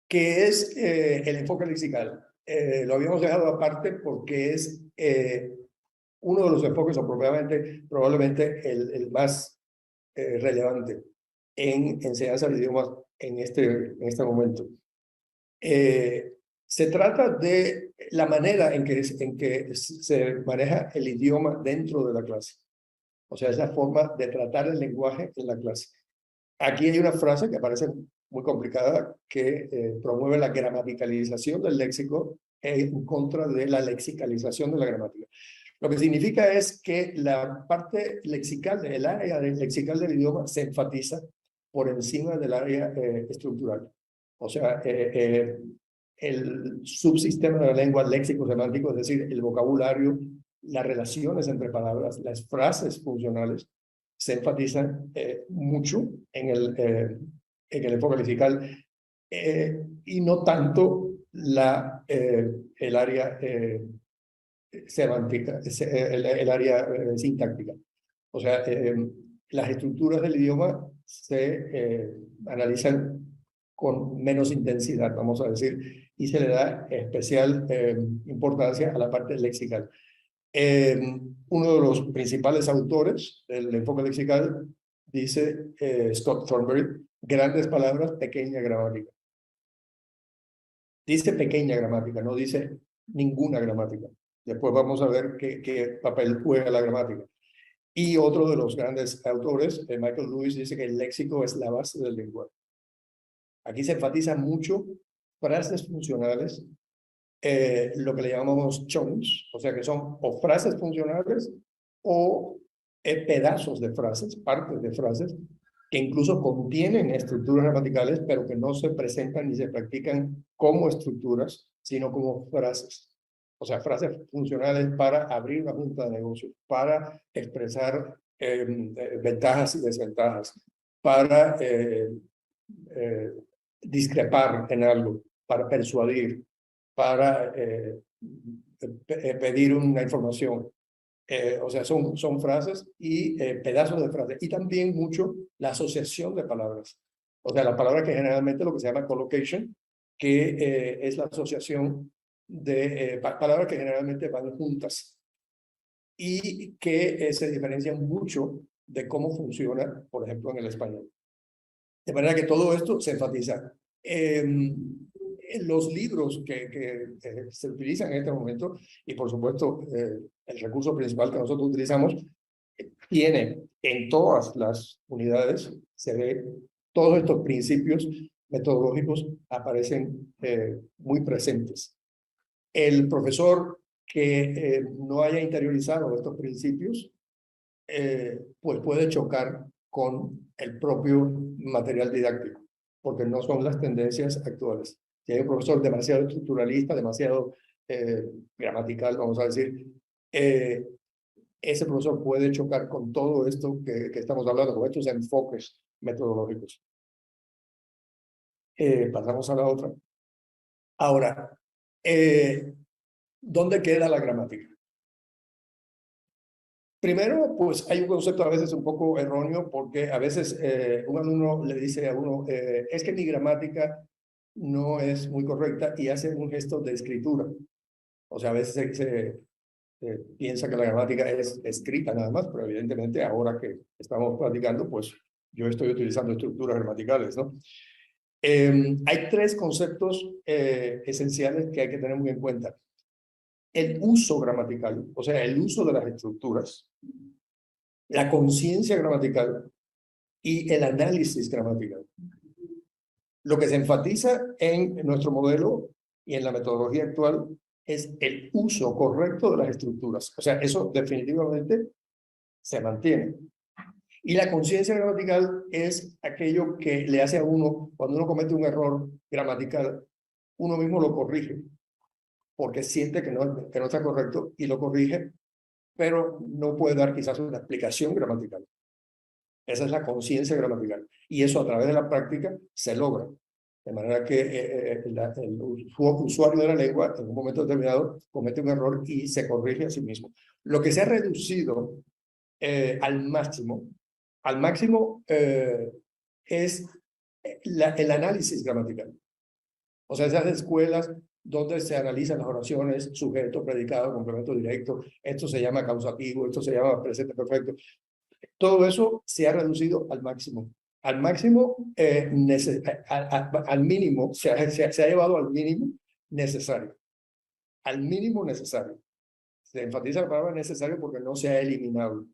que es el enfoque lexical. Lo habíamos dejado aparte porque es uno de los enfoques, o probablemente el más relevante en enseñanza de idiomas en este momento. Se trata de la manera en que se maneja el idioma dentro de la clase. O sea, es la forma de tratar el lenguaje en la clase. Aquí hay una frase que parece muy complicada que promueve la gramaticalización del léxico en contra de la lexicalización de la gramática. Lo que significa es que la parte lexical, el área lexical del idioma se enfatiza por encima del área estructural. O sea, el subsistema de la lengua léxico-semántico, es decir, el vocabulario, las relaciones entre palabras, las frases funcionales, se enfatizan mucho en el enfoque lexical y no tanto el área semántica, el área sintáctica. O sea, las estructuras del idioma se analizan con menos intensidad, vamos a decir, y se le da especial importancia a la parte lexical. Uno de los principales autores del enfoque lexical dice, Scott Thornberry, grandes palabras, pequeña gramática. Dice pequeña gramática, no dice ninguna gramática. Después vamos a ver qué papel juega la gramática. Y otro de los grandes autores, Michael Lewis, dice que el léxico es la base del lenguaje. Aquí se enfatiza mucho frases funcionales, lo que le llamamos chunks, o sea que son o frases funcionales o pedazos de frases, partes de frases, que incluso contienen estructuras gramaticales, pero que no se presentan ni se practican como estructuras, sino como frases. O sea, frases funcionales para abrir una junta de negocios, para expresar ventajas y desventajas, para discrepar en algo, para persuadir, para pedir una información. O sea, son frases y pedazos de frases. Y también mucho la asociación de palabras. O sea, la palabra que generalmente lo que se llama collocation, que es la asociación de palabras que generalmente van juntas y que se diferencian mucho de cómo funciona, por ejemplo, en el español. De manera que todo esto se enfatiza. Los libros que se utilizan en este momento, y por supuesto el recurso principal que nosotros utilizamos, tiene en todas las unidades, se ve todos estos principios metodológicos aparecen muy presentes. El profesor que no haya interiorizado estos principios, pues puede chocar con el propio material didáctico, porque no son las tendencias actuales. Si hay un profesor demasiado estructuralista, demasiado gramatical, vamos a decir, ese profesor puede chocar con todo esto que estamos hablando, con estos enfoques metodológicos. Pasamos a la otra. Ahora, ¿dónde queda la gramática? Primero, pues hay un concepto a veces un poco erróneo porque a veces un alumno le dice a uno, es que mi gramática no es muy correcta y hace un gesto de escritura. O sea, a veces se piensa que la gramática es escrita nada más, pero evidentemente ahora que estamos practicando, pues yo estoy utilizando estructuras gramaticales, ¿no? Hay tres conceptos esenciales que hay que tener muy en cuenta. El uso gramatical, o sea, el uso de las estructuras, la conciencia gramatical y el análisis gramatical. Lo que se enfatiza en nuestro modelo y en la metodología actual es el uso correcto de las estructuras. O sea, eso definitivamente se mantiene. Y la conciencia gramatical es aquello que le hace a uno, cuando uno comete un error gramatical, uno mismo lo corrige, porque siente que no está correcto y lo corrige, pero no puede dar quizás una explicación gramatical. Esa es la conciencia gramatical. Y eso a través de la práctica se logra. De manera que el usuario de la lengua en un momento determinado comete un error y se corrige a sí mismo. Lo que se ha reducido al máximo es el análisis gramatical. O sea, esas escuelas donde se analizan las oraciones, sujeto, predicado, complemento directo, esto se llama causativo, esto se llama presente perfecto. Todo eso se ha reducido al máximo. Al máximo, al mínimo, se ha llevado al mínimo necesario. Al mínimo necesario. Se enfatiza la palabra necesario porque no se ha eliminado.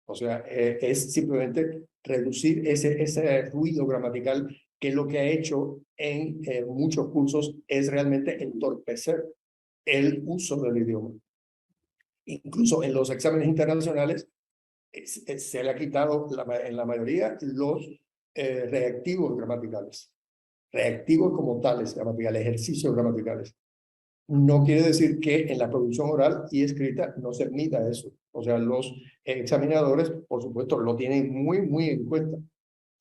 O sea, es simplemente reducir ese ruido gramatical que lo que ha hecho en muchos cursos es realmente entorpecer el uso del idioma. Incluso en los exámenes internacionales se le ha quitado en la mayoría los reactivos gramaticales. Reactivos como tales gramaticales, ejercicios gramaticales. No quiere decir que en la producción oral y escrita no se admita eso. O sea, los examinadores, por supuesto, lo tienen muy en cuenta.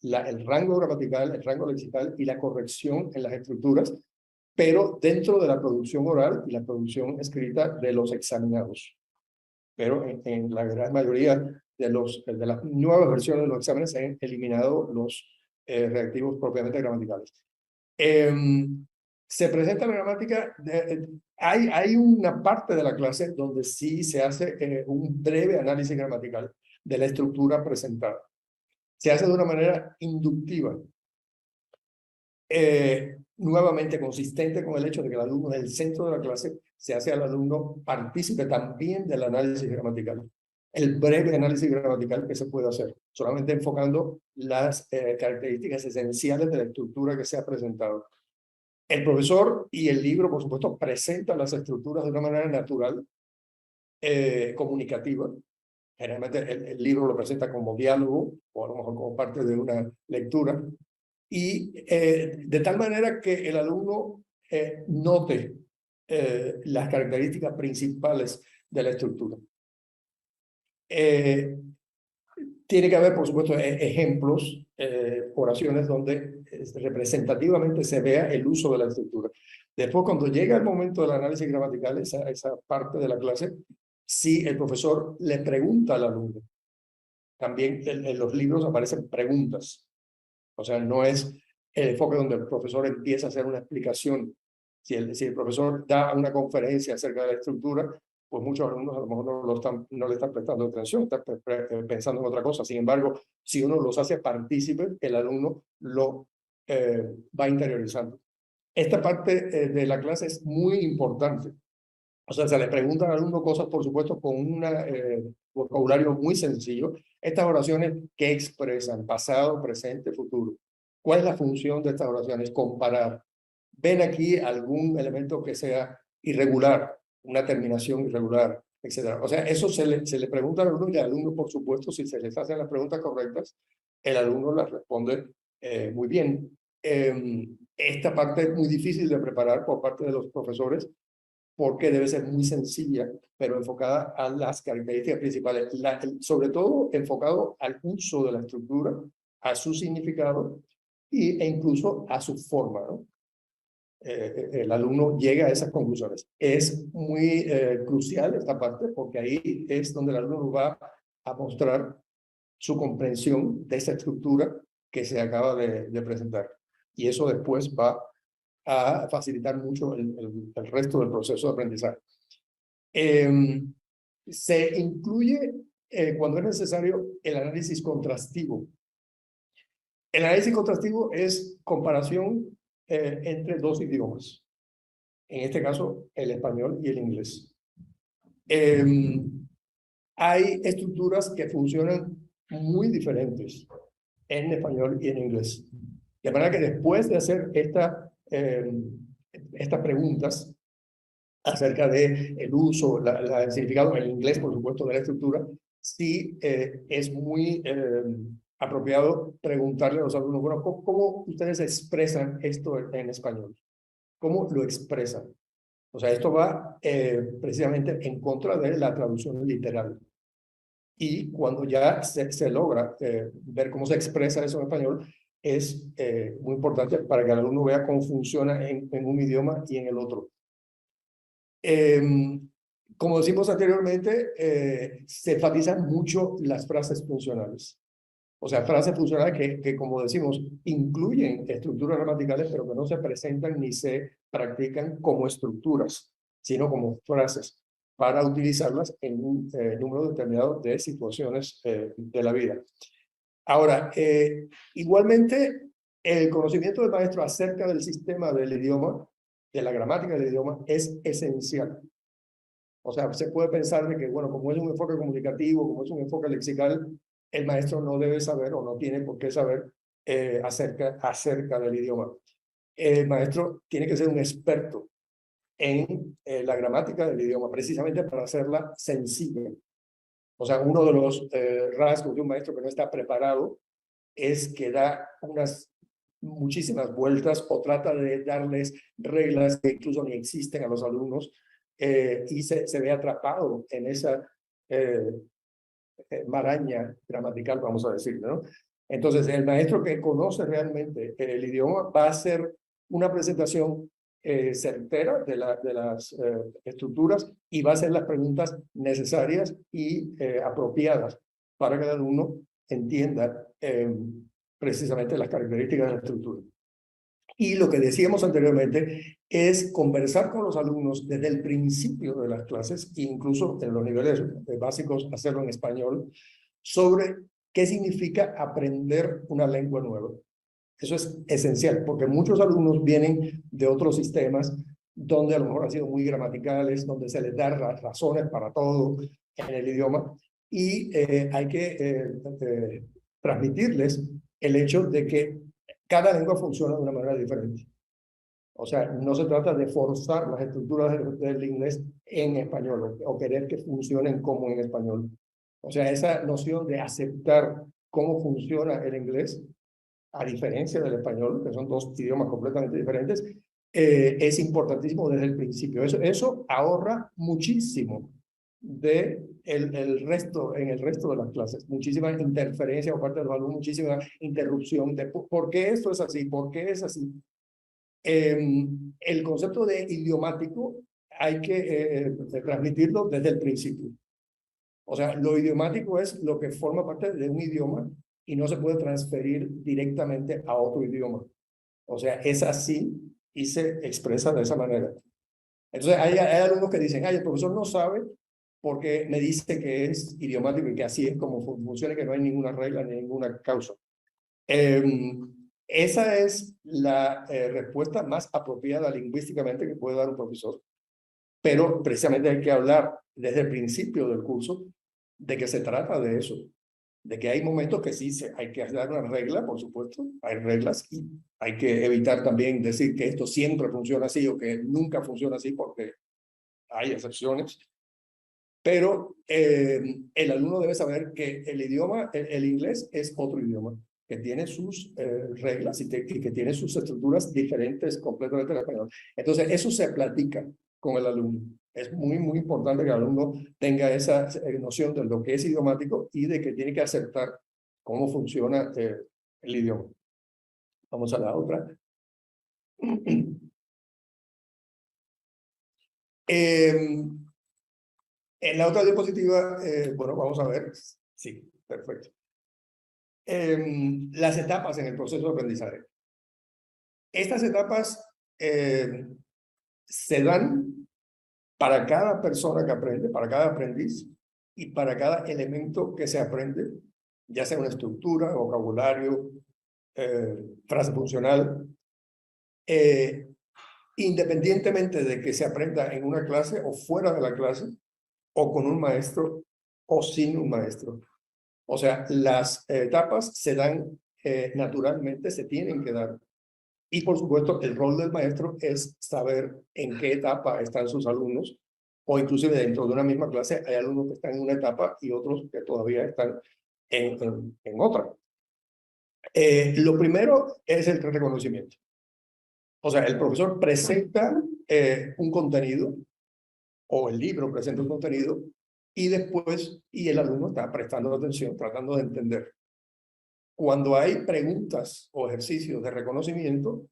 El rango gramatical, el rango lexical y la corrección en las estructuras, pero dentro de la producción oral y la producción escrita de los examinados. Pero en la gran mayoría de las nuevas versiones de los exámenes se han eliminado los reactivos propiamente gramaticales. Se presenta la gramática, hay una parte de la clase donde sí se hace un breve análisis gramatical de la estructura presentada. Se hace de una manera inductiva, nuevamente consistente con el hecho de que el alumno es el centro de la clase, se hace al alumno partícipe también del análisis gramatical. El breve análisis gramatical que se puede hacer, solamente enfocando las características esenciales de la estructura que se ha presentado. El profesor y el libro, por supuesto, presentan las estructuras de una manera natural, comunicativa. Generalmente el libro lo presenta como diálogo o a lo mejor como parte de una lectura. Y de tal manera que el alumno note las características principales de la estructura. Tiene que haber, por supuesto, ejemplos, oraciones donde representativamente se vea el uso de la estructura. Después, cuando llega el momento del análisis gramatical, esa parte de la clase, sí, el profesor le pregunta al alumno. También en los libros aparecen preguntas. O sea, no es el enfoque donde el profesor empieza a hacer una explicación. Si el profesor da una conferencia acerca de la estructura, pues muchos alumnos a lo mejor no le están prestando atención, están pensando en otra cosa. Sin embargo, si uno los hace partícipes, el alumno lo va interiorizando. Esta parte de la clase es muy importante. O sea, se le preguntan al alumno cosas, por supuesto, con un vocabulario muy sencillo. Estas oraciones, ¿qué expresan? Pasado, presente, futuro. ¿Cuál es la función de estas oraciones? Comparar. ¿Ven aquí algún elemento que sea irregular? Una terminación irregular, etcétera. O sea, eso se le pregunta al alumno y al alumno, por supuesto, si se les hacen las preguntas correctas, el alumno las responde muy bien. Esta parte es muy difícil de preparar por parte de los profesores porque debe ser muy sencilla, pero enfocada a las características principales, sobre todo enfocado al uso de la estructura, a su significado e incluso a su forma, ¿no? El alumno llega a esas conclusiones. Es muy crucial esta parte porque ahí es donde el alumno va a mostrar su comprensión de esa estructura que se acaba de presentar. Y eso después va a facilitar mucho el resto del proceso de aprendizaje. Se incluye, cuando es necesario, el análisis contrastivo. El análisis contrastivo es comparación entre dos idiomas. En este caso, el español y el inglés. Hay estructuras que funcionan muy diferentes en español y en inglés. De manera que después de hacer estas preguntas acerca de el uso, el significado en inglés, por supuesto, de la estructura, sí es muy apropiado preguntarle a los alumnos, bueno, ¿cómo ustedes expresan esto en español? ¿Cómo lo expresan? O sea, esto va precisamente en contra de la traducción literal. Y cuando ya se logra ver cómo se expresa eso en español, es muy importante para que el alumno vea cómo funciona en un idioma y en el otro. Como decimos anteriormente, se enfatizan mucho las frases funcionales. O sea, frases funcionales que, como decimos, incluyen estructuras gramaticales, pero que no se presentan ni se practican como estructuras, sino como frases, para utilizarlas en un número determinado de situaciones de la vida. Ahora, igualmente, el conocimiento del maestro acerca del sistema del idioma, de la gramática del idioma, es esencial. O sea, se puede pensar de que, bueno, como es un enfoque comunicativo, como es un enfoque lexical, el maestro no debe saber o no tiene por qué saber acerca del idioma. El maestro tiene que ser un experto en la gramática del idioma, precisamente para hacerla sencilla. O sea, uno de los rasgos de un maestro que no está preparado es que da muchísimas vueltas o trata de darles reglas que incluso ni existen a los alumnos y se ve atrapado en esa maraña gramatical, vamos a decir, ¿no? Entonces, el maestro que conoce realmente el idioma va a hacer una presentación certera de las estructuras y va a hacer las preguntas necesarias y apropiadas para que el alumno entienda precisamente las características de la estructura. Y lo que decíamos anteriormente es conversar con los alumnos desde el principio de las clases, incluso en los niveles básicos, hacerlo en español, sobre qué significa aprender una lengua nueva. Eso es esencial, porque muchos alumnos vienen de otros sistemas donde a lo mejor han sido muy gramaticales, donde se les da razones para todo en el idioma, y hay que transmitirles el hecho de que cada lengua funciona de una manera diferente. O sea, no se trata de forzar las estructuras del inglés en español o querer que funcionen como en español. O sea, esa noción de aceptar cómo funciona el inglés, a diferencia del español, que son dos idiomas completamente diferentes, es importantísimo desde el principio. Eso ahorra muchísimo de en el resto de las clases. Muchísima interferencia por parte de los alumnos, muchísima interrupción de por qué esto es así, por qué es así. El concepto de idiomático hay que transmitirlo desde el principio. O sea, lo idiomático es lo que forma parte de un idioma y no se puede transferir directamente a otro idioma. O sea, es así y se expresa de esa manera. Entonces, hay alumnos que dicen, ay, el profesor no sabe porque me dice que es idiomático y que así es como funciona y que no hay ninguna regla ni ninguna causa. Esa es la respuesta más apropiada lingüísticamente que puede dar un profesor. Pero precisamente hay que hablar desde el principio del curso de que se trata de eso, de que hay momentos que sí hay que dar una regla, por supuesto, hay reglas y hay que evitar también decir que esto siempre funciona así o que nunca funciona así porque hay excepciones. Pero el alumno debe saber que el idioma, el inglés es otro idioma, que tiene sus reglas y que tiene sus estructuras diferentes completamente del español. Entonces, eso se platica con el alumno. Es muy, muy importante que el alumno tenga esa noción de lo que es idiomático y de que tiene que aceptar cómo funciona el idioma. Vamos a la otra. En la otra diapositiva, bueno, vamos a ver. Sí, perfecto. Las etapas en el proceso de aprendizaje. Estas etapas se dan para cada persona que aprende, para cada aprendiz y para cada elemento que se aprende, ya sea una estructura, vocabulario, frase funcional, independientemente de que se aprenda en una clase o fuera de la clase, o con un maestro o sin un maestro. O sea, las etapas se dan naturalmente, se tienen que dar. Y por supuesto, el rol del maestro es saber en qué etapa están sus alumnos, o inclusive dentro de una misma clase hay alumnos que están en una etapa y otros que todavía están en otra. Lo primero es el reconocimiento. O sea, el profesor presenta un contenido, o el libro presenta un contenido, y después, y el alumno está prestando atención, tratando de entender. Cuando hay preguntas o ejercicios de reconocimiento,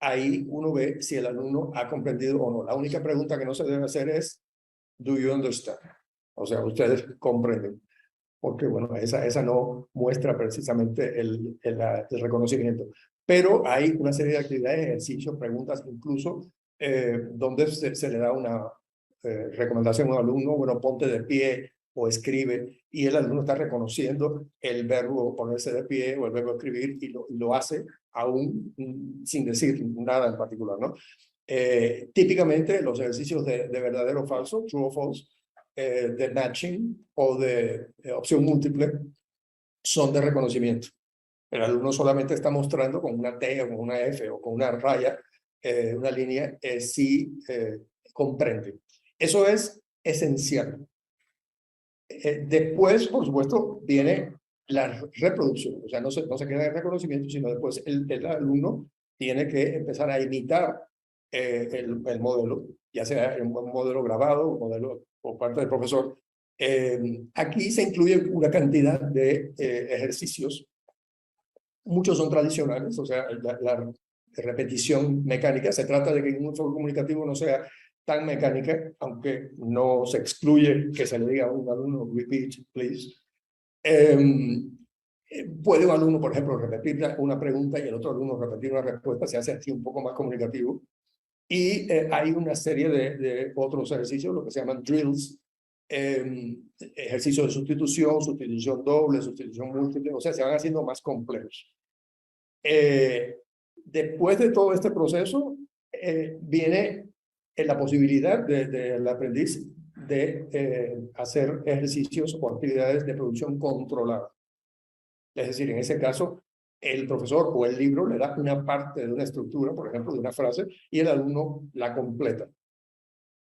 ahí uno ve si el alumno ha comprendido o no. La única pregunta que no se debe hacer es, ¿do you understand? O sea, ustedes comprenden. porque bueno, esa no muestra precisamente el reconocimiento. Pero hay una serie de actividades, ejercicios, preguntas, incluso donde se le da una recomendación a un alumno, bueno, ponte de pie o escribe, y el alumno está reconociendo el verbo ponerse de pie o el verbo escribir y lo hace aún sin decir nada en particular, ¿no? Típicamente los ejercicios de verdadero o falso, true o false, de matching o de opción múltiple son de reconocimiento. El alumno solamente está mostrando con una T o con una F o con una raya, una línea, si comprende. Eso es esencial. Después, por supuesto, viene la reproducción. O sea, no se queda en reconocimiento, sino después el alumno tiene que empezar a imitar el modelo, ya sea un modelo grabado, un modelo por parte del profesor. Aquí se incluye una cantidad de ejercicios. Muchos son tradicionales, o sea, la repetición mecánica. Se trata de que un enfoque comunicativo no sea tan mecánica, aunque no se excluye que se le diga a un alumno, repeat, please. Puede un alumno, por ejemplo, repetir una pregunta y el otro alumno repetir una respuesta, se hace así un poco más comunicativo. Y hay una serie de otros ejercicios, lo que se llaman drills, ejercicios de sustitución, sustitución doble, sustitución múltiple, o sea, se van haciendo más complejos. Después de todo este proceso, viene la posibilidad del aprendiz de hacer ejercicios o actividades de producción controlada. Es decir, en ese caso, el profesor o el libro le da una parte de una estructura, por ejemplo, de una frase, y el alumno la completa.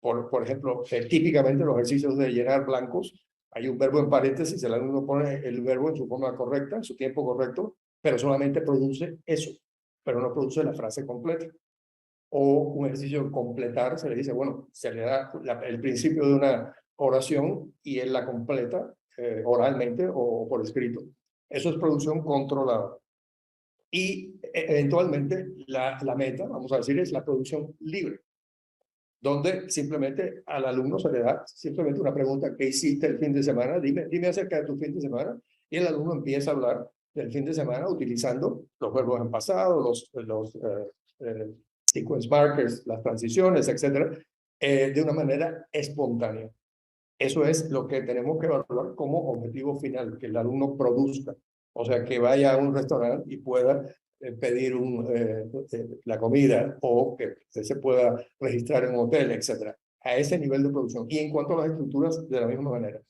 Por ejemplo, típicamente los ejercicios de llenar blancos, hay un verbo en paréntesis, el alumno pone el verbo en su forma correcta, en su tiempo correcto, pero solamente produce eso, pero no produce la frase completa. O un ejercicio de completar, se le dice, bueno, se le da el principio de una oración y él la completa oralmente o por escrito. Eso es producción controlada. Y eventualmente la meta, vamos a decir, es la producción libre, donde simplemente al alumno se le da simplemente una pregunta: ¿qué hiciste el fin de semana? Dime acerca de tu fin de semana. Y el alumno empieza a hablar del fin de semana utilizando los verbos en pasado, los sequence markers, las transiciones, etcétera, de una manera espontánea. Eso es lo que tenemos que evaluar como objetivo final, que el alumno produzca. O sea, que vaya a un restaurante y pueda pedir la comida, o que se pueda registrar en un hotel, etcétera, a ese nivel de producción. Y en cuanto a las estructuras, de la misma manera.